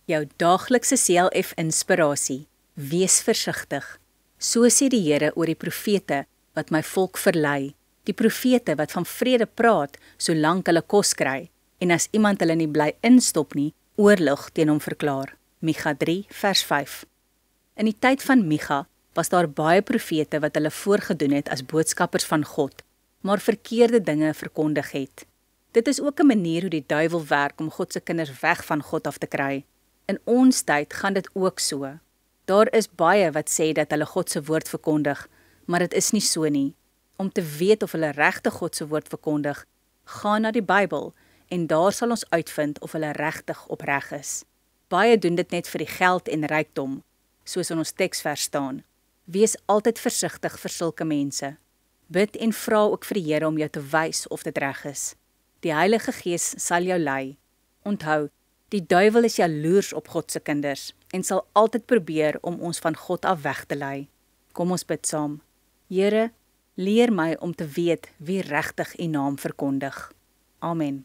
Jou daaglikse CLF inspirasie. Wees versigtig. So sê die Here oor die profete wat my volk verlei. Die profete wat van vrede praat solank hulle kos kry en as iemand hulle nie bly instop nie, oorlog teen hom verklaar. Micha 3 vers 5. In die tyd van Micha was daar baie profete wat hulle voorgedoen het as boodskappers van God, maar verkeerde dinge verkondig het. Dit is ook 'n manier hoe die duiwel werk om God se kinders weg van God af te kry. In ons tyd gaan dit ook so. Daar is baie wat sê dat hulle God se woord verkondig, maar dit is nie so nie. Om te weet of hulle regtig God se woord verkondig, gaan na die Bybel en daar sal ons uitvind of hulle regtig opreg is. Baie doen dit net vir die geld en rykdom, soos in ons teksvers staan. Wees altyd versigtig vir sulke mense. Bid en vra ook vir die Here om jou te wys of dit reg is. Die Heilige Gees sal jou lei. Onthou, die duiwel is jaloers op God se kinders en sal altyd probeer om ons van God af weg te lei. Kom ons bid saam. Here, leer my om te weet wie regtig U naam verkondig. Amen.